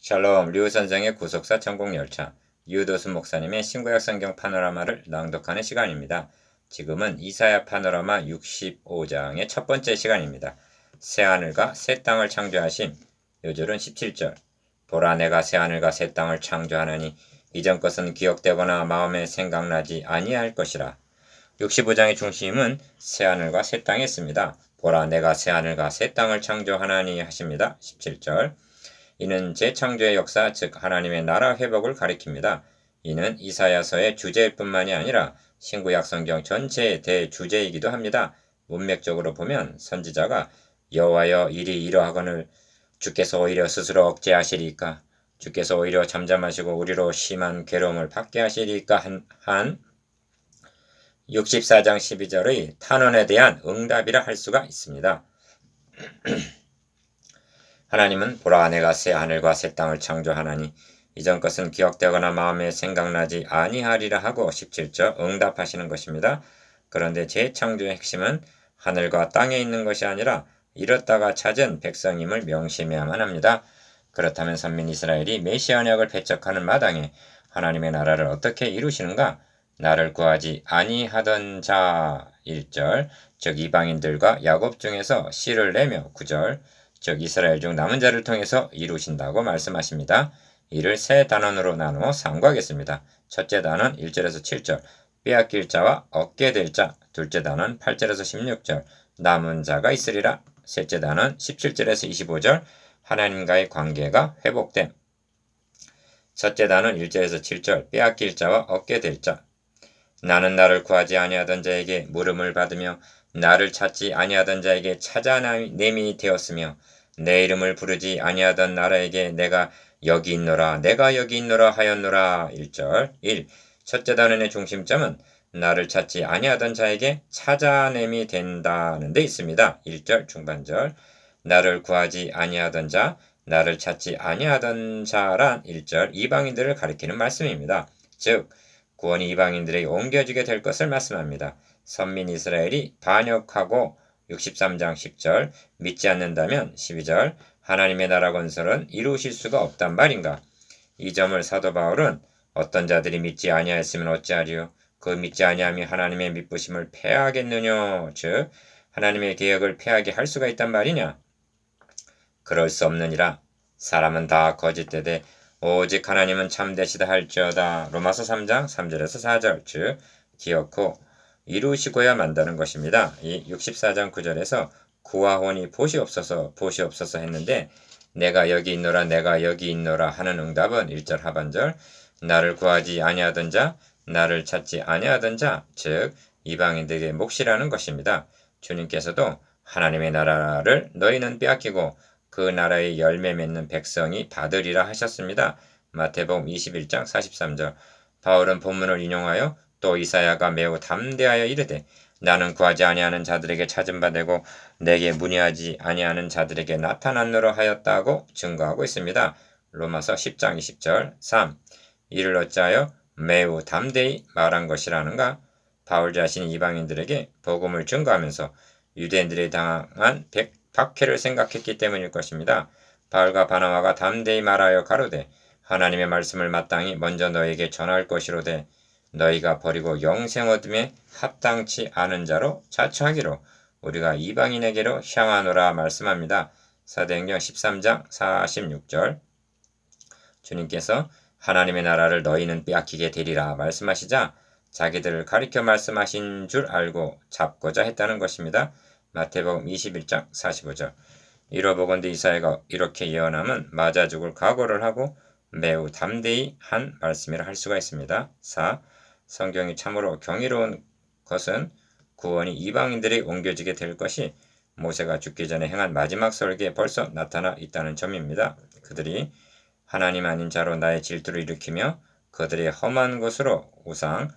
샬롬 류선생의 구속사 천국열차 유도순 목사님의 신구약 성경 파노라마를 낭독하는 시간입니다. 지금은 이사야 파노라마 65장의 첫 번째 시간입니다. 새하늘과 새 땅을 창조하신 요절은 17절 보라 내가 새하늘과 새 땅을 창조하나니 이전 것은 기억되거나 마음에 생각나지 아니할 것이라. 65장의 중심은 새하늘과 새 땅에 있습니다. 보라 내가 새하늘과 새 땅을 창조하나니 하십니다. 17절 이는 재창조의 역사 즉 하나님의 나라 회복을 가리킵니다. 이는 이사야서의 주제일 뿐만이 아니라 신구약 성경 전체의 대주제이기도 합니다. 문맥적으로 보면 선지자가 여호와여 일이 이러하거늘 주께서 오히려 스스로 억제하시리이까 주께서 오히려 잠잠하시고 우리로 심한 괴로움을 받게 하시리이까 한 64장 12절의 탄원에 대한 응답이라 할 수가 있습니다. 하나님은 보라 내가 새 하늘과 새 땅을 창조하나니 이전 것은 기억되거나 마음에 생각나지 아니하리라 하고 17절 응답하시는 것입니다. 그런데 재창조의 핵심은 하늘과 땅에 있는 것이 아니라 잃었다가 찾은 백성임을 명심해야만 합니다. 그렇다면 선민 이스라엘이 메시아 언약을 배척하는 마당에 하나님의 나라를 어떻게 이루시는가? 나를 구하지 아니하던 자 1절 즉 이방인들과 야곱 중에서 씨를 내며 9절 즉 이스라엘 중 남은 자를 통해서 이루신다고 말씀하십니다. 이를 세 단원으로 나누어 상고하겠습니다. 첫째 단원 1절에서 7절 빼앗길 자와 얻게 될 자, 둘째 단원 8절에서 16절 남은 자가 있으리라. 셋째 단원 17절에서 25절 하나님과의 관계가 회복됨. 첫째 단원 1절에서 7절 빼앗길 자와 얻게 될 자. 나는 나를 구하지 아니하던 자에게 물음을 받으며 나를 찾지 아니하던 자에게 찾아냄이 되었으며 내 이름을 부르지 아니하던 나라에게 내가 여기 있노라 내가 여기 있노라 하였노라. 1절 1. 첫째 단원의 중심점은 나를 찾지 아니하던 자에게 찾아냄이 된다는 데 있습니다. 1절 중반절 나를 구하지 아니하던 자 나를 찾지 아니하던 자란 1절 이방인들을 가리키는 말씀입니다. 즉 구원이 이방인들에게 옮겨지게 될 것을 말씀합니다. 선민 이스라엘이 반역하고 63장 10절 믿지 않는다면 12절 하나님의 나라 건설은 이루실 수가 없단 말인가. 이 점을 사도 바울은 어떤 자들이 믿지 아니하였으면 어찌하리요 그 믿지 아니함이 하나님의 믿부심을 패하겠느냐 즉 하나님의 계획을 패하게 할 수가 있단 말이냐. 그럴 수 없느니라. 사람은 다 거짓되되 오직 하나님은 참되시다 할지어다. 로마서 3장 3절에서 4절 즉 기어코 이루시고야 만다는 것입니다. 이 64장 9절에서 구와 혼이 보시 없어서 했는데 내가 여기 있노라 내가 여기 있노라 하는 응답은 1절 하반절 나를 구하지 아니하던 자 나를 찾지 아니하던 자 즉 이방인들에게 몫이라는 것입니다. 주님께서도 하나님의 나라를 너희는 빼앗기고 그 나라의 열매 맺는 백성이 받으리라 하셨습니다. 마태복음 21장 43절 바울은 본문을 인용하여 또 이사야가 매우 담대하여 이르되 나는 구하지 아니하는 자들에게 찾은 바 되고 내게 문의하지 아니하는 자들에게 나타났노라 하였다고 증거하고 있습니다. 로마서 10장 20절 3. 이를 어찌하여 매우 담대히 말한 것이라는가? 바울 자신이 이방인들에게 복음을 증거하면서 유대인들이 당한 박해를 생각했기 때문일 것입니다. 바울과 바나바가 담대히 말하여 가로되 하나님의 말씀을 마땅히 먼저 너에게 전할 것이로되 너희가 버리고 영생 얻음에 합당치 않은 자로 자처하기로 우리가 이방인에게로 향하노라 말씀합니다. 사도행전 13장 46절 주님께서 하나님의 나라를 너희는 빼앗기게 되리라 말씀하시자 자기들을 가리켜 말씀하신 줄 알고 잡고자 했다는 것입니다. 마태복음 21장 45절 이로보건대 이사야가 이렇게 예언함은 맞아 죽을 각오를 하고 매우 담대히 한 말씀이라 할 수가 있습니다. 4. 성경이 참으로 경이로운 것은 구원이 이방인들이 옮겨지게 될 것이 모세가 죽기 전에 행한 마지막 설계에 벌써 나타나 있다는 점입니다. 그들이 하나님 아닌 자로 나의 질투를 일으키며 그들의 험한 것으로 우상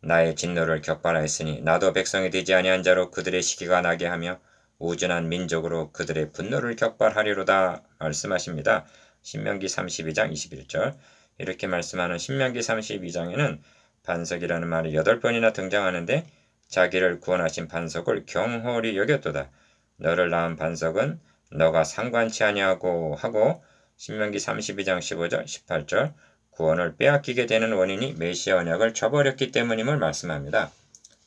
나의 진노를 격발하였으니 나도 백성이 되지 아니한 자로 그들의 시기가 나게 하며 우준한 민족으로 그들의 분노를 격발하리로다 말씀하십니다. 신명기 32장 21절 이렇게 말씀하는 신명기 32장에는 반석이라는 말이 8번이나 등장하는데 자기를 구원하신 반석을 경홀히 여겼도다. 너를 낳은 반석은 너가 상관치 아니하고 하고 신명기 32장 15절, 18절 구원을 빼앗기게 되는 원인이 메시아 언약을 저버렸기 때문임을 말씀합니다.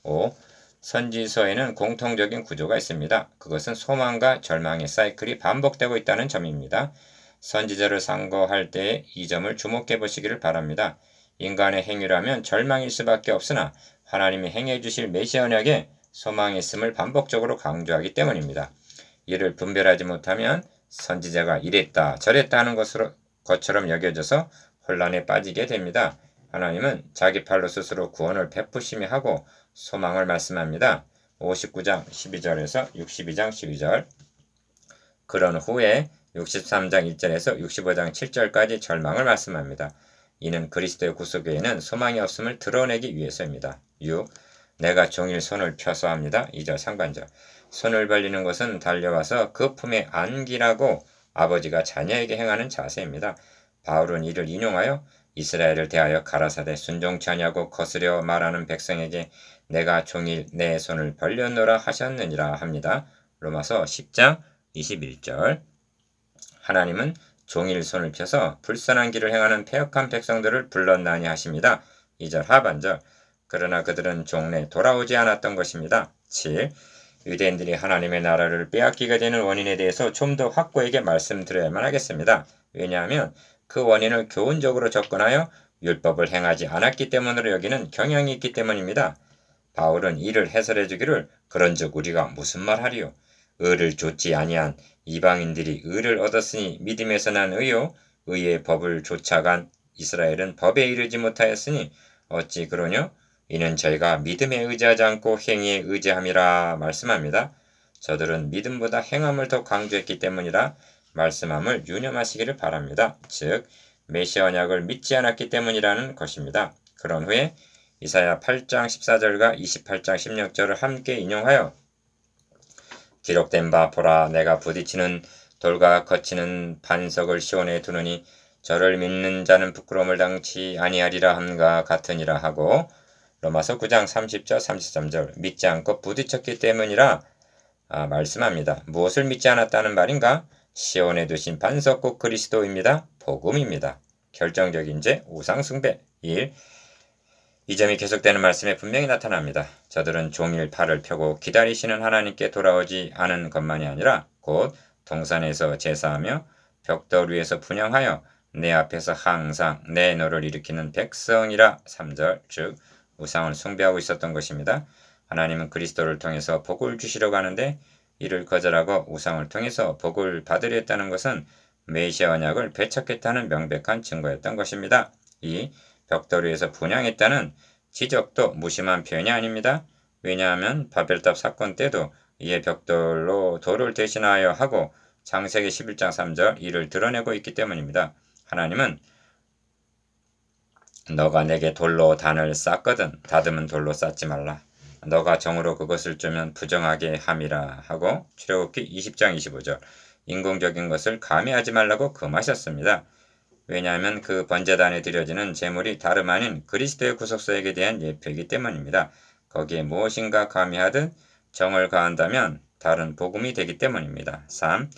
5. 선지서에는 공통적인 구조가 있습니다. 그것은 소망과 절망의 사이클이 반복되고 있다는 점입니다. 선지자를 상고할 때에 이 점을 주목해 보시기를 바랍니다. 인간의 행위라면 절망일 수밖에 없으나 하나님이 행해 주실 메시아 언약에 소망이 있음을 반복적으로 강조하기 때문입니다. 이를 분별하지 못하면 선지자가 이랬다 저랬다 하는 것처럼 여겨져서 혼란에 빠지게 됩니다. 하나님은 자기 팔로 스스로 구원을 베푸시며 하고 소망을 말씀합니다. 59장 12절에서 62장 12절 그런 후에 63장 1절에서 65장 7절까지 절망을 말씀합니다. 이는 그리스도의 구속에는 소망이 없음을 드러내기 위해서입니다. 6. 내가 종일 손을 펴서 합니다. 2절 상반절 손을 벌리는 것은 달려와서 그 품에 안기라고 아버지가 자녀에게 행하는 자세입니다. 바울은 이를 인용하여 이스라엘을 대하여 가라사대 순종치 아니하고 거스려 말하는 백성에게 내가 종일 내 손을 벌려놓으라 하셨느니라 합니다. 로마서 10장 21절 하나님은 종일 손을 펴서 불선한 길을 행하는 패역한 백성들을 불렀나니 하십니다. 2절 하반절 그러나 그들은 종래 돌아오지 않았던 것입니다. 7. 유대인들이 하나님의 나라를 빼앗기게 되는 원인에 대해서 좀 더 확고하게 말씀드려야만 하겠습니다. 왜냐하면 그 원인을 교훈적으로 접근하여 율법을 행하지 않았기 때문으로 여기는 경향이 있기 때문입니다. 바울은 이를 해설해 주기를 그런즉 우리가 무슨 말하리요? 의를 좇지 아니한 이방인들이 의를 얻었으니 믿음에서 난 의요 의의 법을 좇아간 이스라엘은 법에 이르지 못하였으니 어찌 그러뇨? 이는 저희가 믿음에 의지하지 않고 행위에 의지함이라 말씀합니다. 저들은 믿음보다 행함을 더 강조했기 때문이라 말씀함을 유념하시기를 바랍니다. 즉 메시아 언약을 믿지 않았기 때문이라는 것입니다. 그런 후에 이사야 8장 14절과 28장 16절을 함께 인용하여 기록된 바 보라 내가 부딪히는 돌과 거치는 반석을 시온에 두느니 저를 믿는 자는 부끄러움을 당치 아니하리라 함과 같으니라 하고 로마서 9장 30절 33절 믿지 않고 부딪혔기 때문이라 말씀합니다. 무엇을 믿지 않았다는 말인가? 시온에 두신 반석 곧 그리스도입니다. 복음입니다. 결정적인 죄 우상숭배 1. 이 점이 계속되는 말씀에 분명히 나타납니다. 저들은 종일 팔을 펴고 기다리시는 하나님께 돌아오지 않은 것만이 아니라 곧 동산에서 제사하며 벽돌 위에서 분향하여 내 앞에서 항상 내 노를 일으키는 백성이라 3절 즉 우상을 숭배하고 있었던 것입니다. 하나님은 그리스도를 통해서 복을 주시려고 하는데 이를 거절하고 우상을 통해서 복을 받으려 했다는 것은 메시아 언약을 배척했다는 명백한 증거였던 것입니다. 2. 벽돌 위에서 분향했다는 지적도 무심한 표현이 아닙니다. 왜냐하면 바벨탑 사건 때도 이에 벽돌로 돌을 대신하여 하고 창세기 11장 3절 이를 드러내고 있기 때문입니다. 하나님은 너가 내게 돌로 단을 쌓거든 다듬은 돌로 쌓지 말라. 너가 정으로 그것을 주면 부정하게 함이라 하고 출애굽기 20장 25절 인공적인 것을 감히하지 말라고 금하셨습니다. 왜냐하면 그 번제단에 드려지는 제물이 다름 아닌 그리스도의 구속사역에 대한 예표이기 때문입니다. 거기에 무엇인가 가미하듯 정을 가한다면 다른 복음이 되기 때문입니다. 3.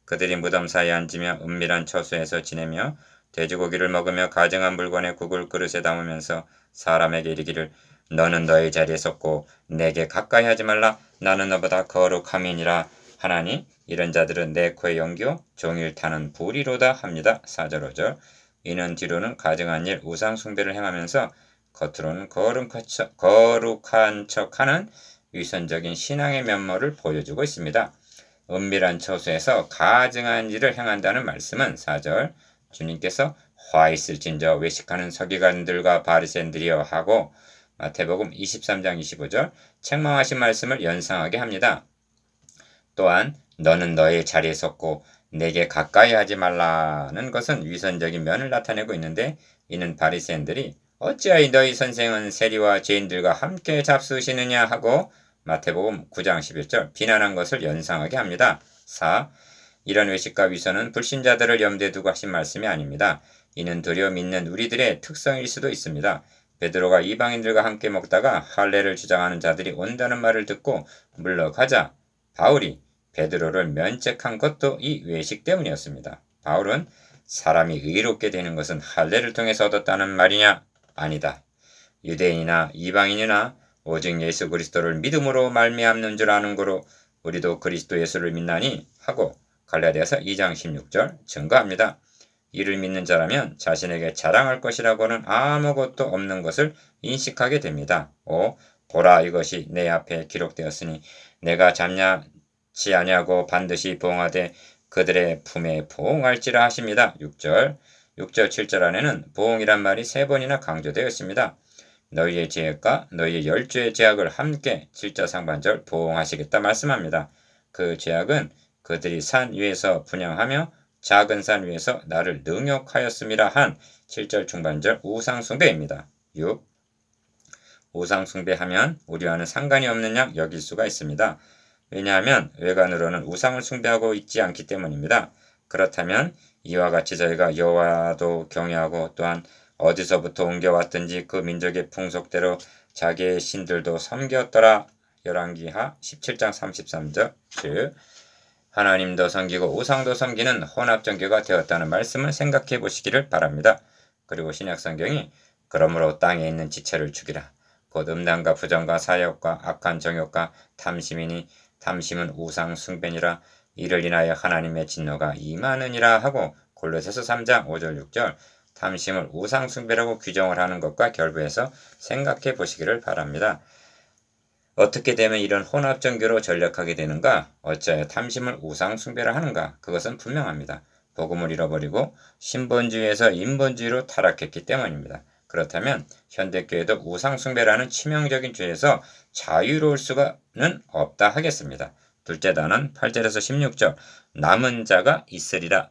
그들이 무덤 사이에 앉으며 은밀한 처소에서 지내며 돼지고기를 먹으며 가증한 물건에 국을 그릇에 담으면서 사람에게 이르기를 너는 너의 자리에 섰고 내게 가까이 하지 말라 나는 너보다 거룩함이니라 하나니 이런 자들은 내 코에 연기어 종일 타는 불이로다 합니다. 4절 5절 이는 뒤로는 가증한 일 우상 숭배를 행하면서 겉으로는 거룩한 척하는 위선적인 신앙의 면모를 보여주고 있습니다. 은밀한 처소에서 가증한 일을 행한다는 말씀은 4절 주님께서 화 있을진저 외식하는 서기관들과 바리새인들이여 하고 마태복음 23장 25절 책망하신 말씀을 연상하게 합니다. 또한 너는 너의 자리에 섰고 내게 가까이 하지 말라는 것은 위선적인 면을 나타내고 있는데 이는 바리새인들이 어찌하여 너희 선생은 세리와 죄인들과 함께 잡수시느냐 하고 마태복음 9장 11절 비난한 것을 연상하게 합니다. 4. 이런 외식과 위선은 불신자들을 염두에 두고 하신 말씀이 아닙니다. 이는 도리어 믿는 우리들의 특성일 수도 있습니다. 베드로가 이방인들과 함께 먹다가 할례를 주장하는 자들이 온다는 말을 듣고 물러가자 바울이 베드로를 면책한 것도 이 외식 때문이었습니다. 바울은 사람이 의롭게 되는 것은 할례를 통해서 얻었다는 말이냐? 아니다. 유대인이나 이방인이나 오직 예수 그리스도를 믿음으로 말미암는 줄 아는 거로 우리도 그리스도 예수를 믿나니 하고 갈라디아서 2장 16절 증거합니다. 이를 믿는 자라면 자신에게 자랑할 것이라고는 아무것도 없는 것을 인식하게 됩니다. 5. 보라 이것이 내 앞에 기록되었으니 내가 잠잠치 아니하고 반드시 보응하되 그들의 품에 보응할지라 하십니다. 6절 7절 안에는 보응이란 말이 3번이나 강조되어 있습니다. 너희의 죄악과 너희의 열조의 죄악을 함께 7절 상반절 보응하시겠다 말씀합니다. 그 죄악은 그들이 산 위에서 분향하며 작은 산 위에서 나를 능욕하였음이라 한 7절 중반절 우상숭배입니다. 6. 우상숭배하면 우리와는 상관이 없는 양 여길 수가 있습니다. 왜냐하면 외관으로는 우상을 숭배하고 있지 않기 때문입니다. 그렇다면 이와 같이 저희가 여호와도 경외하고 또한 어디서부터 옮겨왔든지 그 민족의 풍속대로 자기의 신들도 섬겼더라. 열왕기하 17장 33절 즉 하나님도 섬기고 우상도 섬기는 혼합종교가 되었다는 말씀을 생각해 보시기를 바랍니다. 그리고 신약성경이 그러므로 땅에 있는 지체를 죽이라. 곧 음란과 부정과 사욕과 악한 정욕과 탐심이니 탐심은 우상 숭배니라. 이를 인하여 하나님의 진노가 임하느니라 하고 골로새서 3장 5절 6절 탐심을 우상 숭배라고 규정을 하는 것과 결부해서 생각해 보시기를 바랍니다. 어떻게 되면 이런 혼합종교로 전락하게 되는가? 어찌하여 탐심을 우상 숭배라 하는가? 그것은 분명합니다. 복음을 잃어버리고 신본주의에서 인본주의로 타락했기 때문입니다. 그렇다면 현대교회도 우상 숭배라는 치명적인 죄에서 자유로울 수가는 없다 하겠습니다. 둘째 단은 8절에서 16절 남은 자가 있으리라.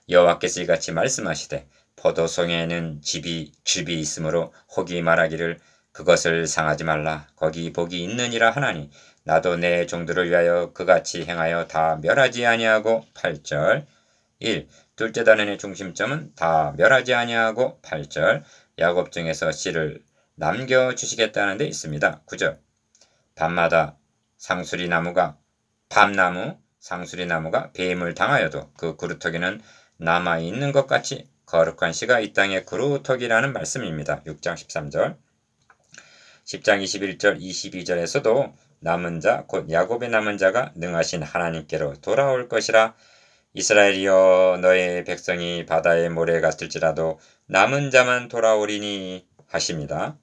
여호와께서 이같이 말씀하시되 포도송에는 즙이 있으므로 혹이 말하기를 그것을 상하지 말라. 거기 복이 있느니라 하나니 나도 내 종들을 위하여 그같이 행하여 다 멸하지 아니하고 8절 1. 둘째 단원의 중심점은 다 멸하지 아니하고 8절 야곱 중에서 씨를 남겨주시겠다는 데 있습니다. 9절 밤마다 밤나무 상수리나무가 뱀을 당하여도 그 그루터기는 남아있는 것 같이 거룩한 씨가 이 땅의 그루터기라는 말씀입니다. 6장 13절 10장 21절 22절에서도 남은 자 곧 야곱의 남은 자가 능하신 하나님께로 돌아올 것이라. 이스라엘이여 너의 백성이 바다의 모래 같을지라도 남은 자만 돌아오리니 하십니다.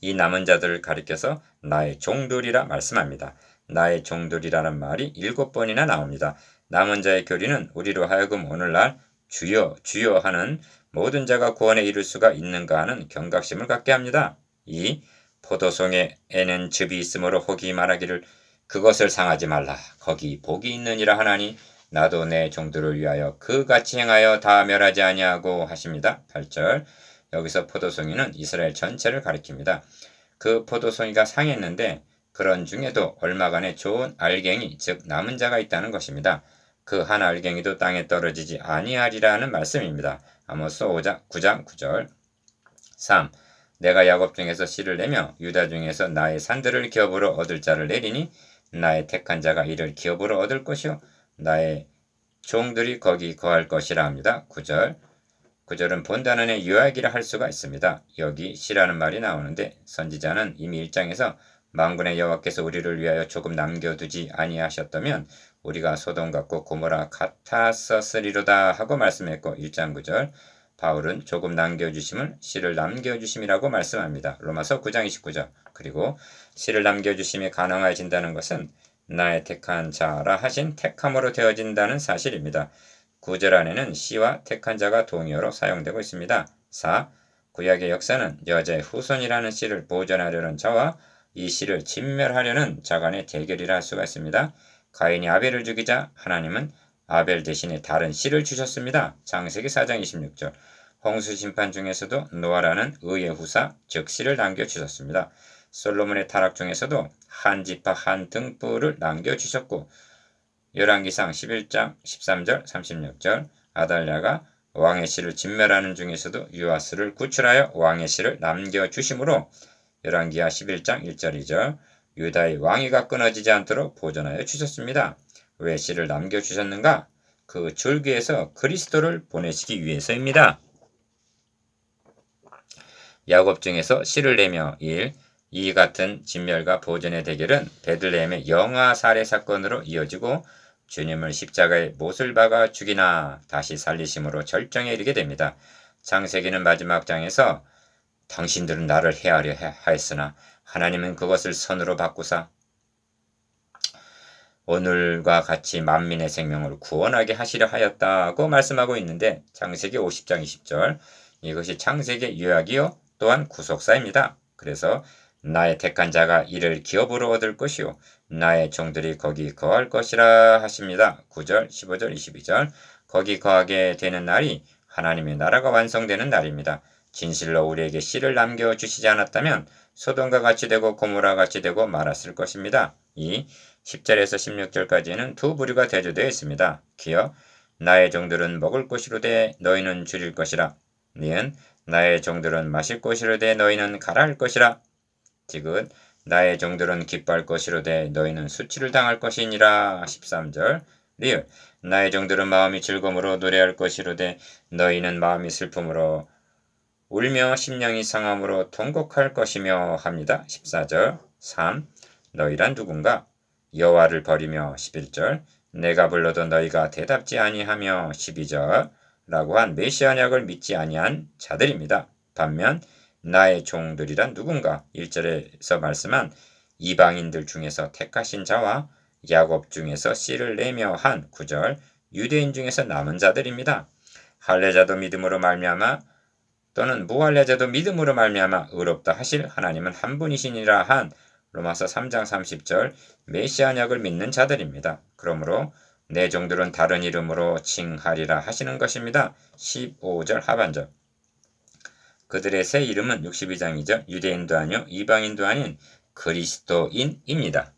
이 남은 자들을 가리켜서 나의 종들이라 말씀합니다. 나의 종들이라는 말이 7번이나 나옵니다. 남은 자의 교리는 우리로 하여금 오늘날 주여 주여 하는 모든 자가 구원에 이를 수가 있는가 하는 경각심을 갖게 합니다. 2. 포도송에는 즙이 있으므로 혹이 말하기를 그것을 상하지 말라. 거기 복이 있느니라 하나니 나도 내 종들을 위하여 그같이 행하여 다 멸하지 아니하고 하십니다. 8절 여기서 포도송이는 이스라엘 전체를 가리킵니다. 그 포도송이가 상했는데 그런 중에도 얼마간의 좋은 알갱이 즉 남은 자가 있다는 것입니다. 그 한 알갱이도 땅에 떨어지지 아니하리라는 말씀입니다. 아모스 9장 9절 3. 내가 야곱 중에서 씨를 내며 유다 중에서 나의 산들을 기업으로 얻을 자를 내리니 나의 택한 자가 이를 기업으로 얻을 것이요 나의 종들이 거기 거할 것이라 합니다. 9절 9절은 본단원의 요약이라 할 수가 있습니다. 여기 씨라는 말이 나오는데 선지자는 이미 1장에서 만군의 여호와께서 우리를 위하여 조금 남겨두지 아니하셨다면 우리가 소돔 같고 고모라 같았었으리로다 하고 말씀했고 1장 9절 바울은 조금 남겨주심을 씨를 남겨주심이라고 말씀합니다. 로마서 9장 29절 그리고 씨를 남겨주심이 가능해진다는 것은 나의 택한 자라 하신 택함으로 되어진다는 사실입니다. 9절 안에는 씨와 택한 자가 동의어로 사용되고 있습니다. 4. 구약의 역사는 여자의 후손이라는 씨를 보존하려는 자와 이 씨를 진멸하려는 자 간의 대결이라 할 수가 있습니다. 가인이 아벨을 죽이자 하나님은 아벨 대신에 다른 씨를 주셨습니다. 창세기 4장 26절 홍수 심판 중에서도 노아라는 의의 후사 즉 씨를 남겨주셨습니다. 솔로몬의 타락 중에서도 한 지파 한 등불을 남겨주셨고 열왕기상 11장 13절 36절 아달랴가 왕의 씨를 진멸하는 중에서도 요아스를 구출하여 왕의 씨를 남겨주심으로 열왕기하 11장 1절 2절 유다의 왕위가 끊어지지 않도록 보존하여 주셨습니다. 왜 씨를 남겨주셨는가? 그 줄기에서 그리스도를 보내시기 위해서입니다. 야곱 중에서 씨를 내며 1. 이 같은 진멸과 보존의 대결은 베들레헴의 영아 살해 사건으로 이어지고 주님을 십자가에 못을 박아 죽이나 다시 살리심으로 절정에 이르게 됩니다. 창세기는 마지막 장에서 당신들은 나를 해하려 하였으나 하나님은 그것을 선으로 바꾸사 오늘과 같이 만민의 생명을 구원하게 하시려 하였다고 말씀하고 있는데 창세기 50장 20절 이것이 창세기의 요약이요 또한 구속사입니다. 그래서 나의 택한 자가 이를 기업으로 얻을 것이요 나의 종들이 거기 거할 것이라 하십니다. 9절 15절 22절 거기 거하게 되는 날이 하나님의 나라가 완성되는 날입니다. 진실로 우리에게 씨를 남겨주시지 않았다면 소돔과 같이 되고 고모라 같이 되고 말았을 것입니다. 2. 10절에서 16절까지는 두 부류가 대조되어 있습니다. 기어 나의 종들은 먹을 것이로되 너희는 줄일 것이라. 니은 나의 종들은 마실 것이로되 너희는 가라할 것이라. 지금 나의 종들은 기뻐할 것이로되 너희는 수치를 당할 것이니라. 13절 리을 나의 종들은 마음이 즐거움으로 노래할 것이로되 너희는 마음이 슬픔으로 울며 심령이 상함으로 통곡할 것이며 합니다. 14절 3. 너희란 누군가? 여호와를 버리며 11절 내가 불러도 너희가 대답지 아니하며 12절 라고 한 메시아 언약을 믿지 아니한 자들입니다. 반면 나의 종들이란 누군가? 1절에서 말씀한 이방인들 중에서 택하신 자와 야곱 중에서 씨를 내며 한 9절 유대인 중에서 남은 자들입니다. 할례자도 믿음으로 말미암아 또는 무할례자도 믿음으로 말미암아 의롭다 하실 하나님은 한 분이시니라 한 로마서 3장 30절 메시아 언약을 믿는 자들입니다. 그러므로 내 종들은 다른 이름으로 칭하리라 하시는 것입니다. 15절 하반절 그들의 새 이름은 62장 2절 유대인도 아니요 이방인도 아닌 그리스도인입니다.